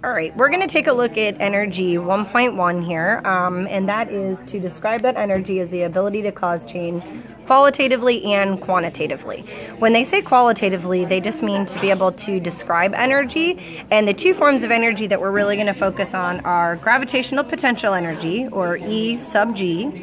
All right, we're going to take a look at energy 1.1 here, and that is to describe that energy as the ability to cause change qualitatively and quantitatively. When they say qualitatively, they just mean to be able to describe energy, and the two forms of energy that we're really going to focus on are gravitational potential energy, or E sub G,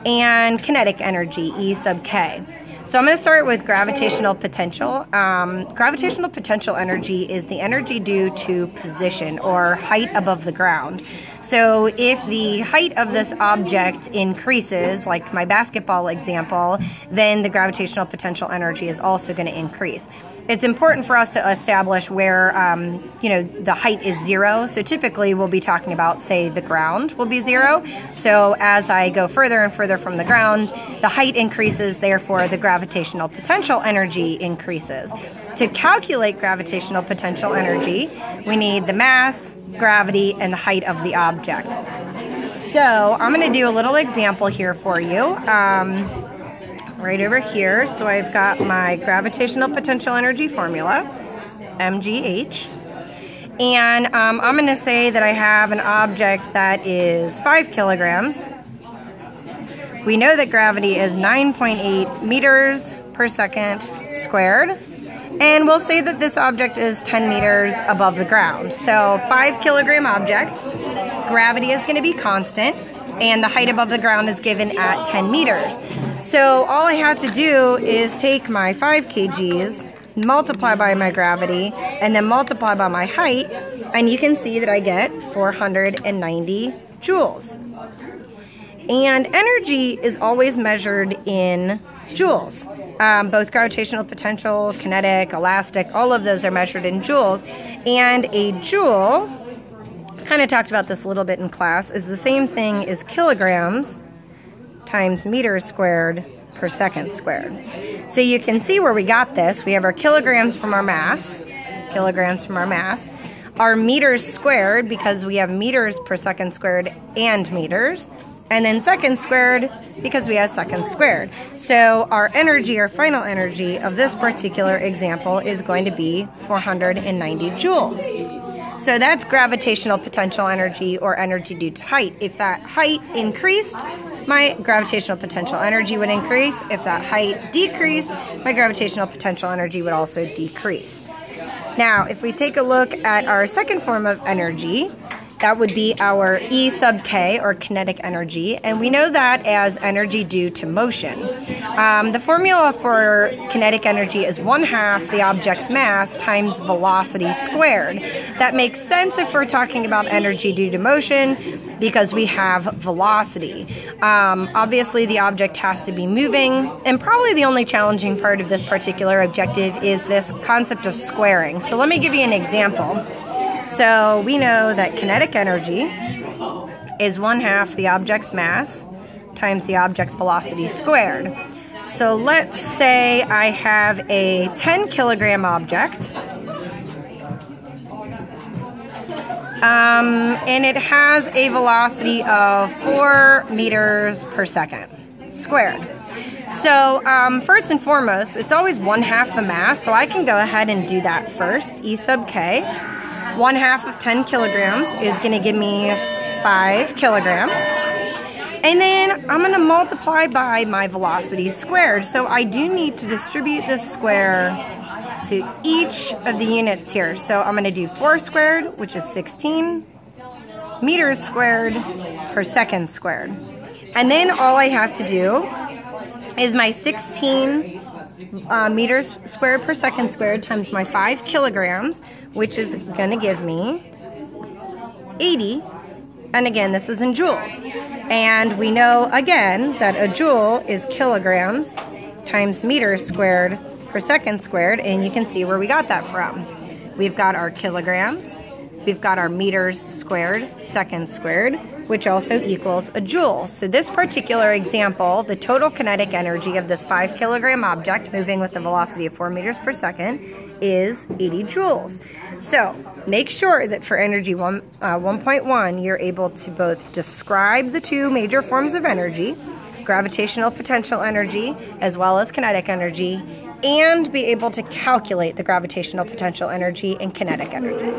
and kinetic energy, E sub K. So I'm going to start with gravitational potential. Gravitational potential energy is the energy due to position or height above the ground. So if the height of this object increases, like my basketball example, then the gravitational potential energy is also going to increase. It's important for us to establish where, the height is zero. So typically we'll be talking about, say, the ground will be zero. So as I go further and further from the ground, the height increases, therefore the gravitational potential energy increases. To calculate gravitational potential energy, we need the mass, gravity, and the height of the object. So I'm going to do a little example here for you. Right over here, so I've got my gravitational potential energy formula, MGH, and I'm going to say that I have an object that is 5 kilograms. We know that gravity is 9.8 meters per second squared, and we'll say that this object is 10 meters above the ground. So 5 kilogram object, gravity is going to be constant, and the height above the ground is given at 10 meters. So all I have to do is take my 5 kgs, multiply by my gravity, and then multiply by my height, and you can see that I get 490 joules. And energy is always measured in joules. Both gravitational potential, kinetic, elastic, all of those are measured in joules. And a joule, kind of talked about this a little bit in class, is the same thing as kilograms times meters squared per second squared. So you can see where we got this. We have our kilograms from our mass, our meters squared, because we have meters per second squared and meters, and then seconds squared because we have seconds squared. So our energy, our final energy of this particular example is going to be 490 joules. So that's gravitational potential energy, or energy due to height. If that height increased, my gravitational potential energy would increase. If that height decreased, my gravitational potential energy would also decrease. Now, if we take a look at our second form of energy, that would be our E sub K, or kinetic energy, and we know that as energy due to motion. The formula for kinetic energy is 1/2 the object's mass times velocity squared. That makes sense if we're talking about energy due to motion, because we have velocity. Obviously the object has to be moving, and probably the only challenging part of this particular objective is this concept of squaring. So let me give you an example. So we know that kinetic energy is 1/2 the object's mass times the object's velocity squared. So let's say I have a 10 kilogram object, and it has a velocity of 4 meters per second squared. So first and foremost, it's always 1/2 the mass, so I can go ahead and do that first, E sub K. 1/2 of 10 kilograms is going to give me 5 kilograms. And then I'm going to multiply by my velocity squared. So I do need to distribute this square to each of the units here. So I'm going to do 4 squared, which is 16 meters squared per second squared. And then all I have to do is my 16 meters squared per second squared times my 5 kilograms, which is going to give me 80. And again, this is in joules. And we know, again, that a joule is kilograms times meters squared per second squared, and you can see where we got that from. We've got our kilograms, we've got our meters squared, seconds squared, which also equals a joule. So this particular example, the total kinetic energy of this 5 kilogram object moving with a velocity of 4 meters per second is 80 joules. So make sure that for energy 1.1, you're able to both describe the two major forms of energy, gravitational potential energy as well as kinetic energy, and be able to calculate the gravitational potential energy and kinetic energy.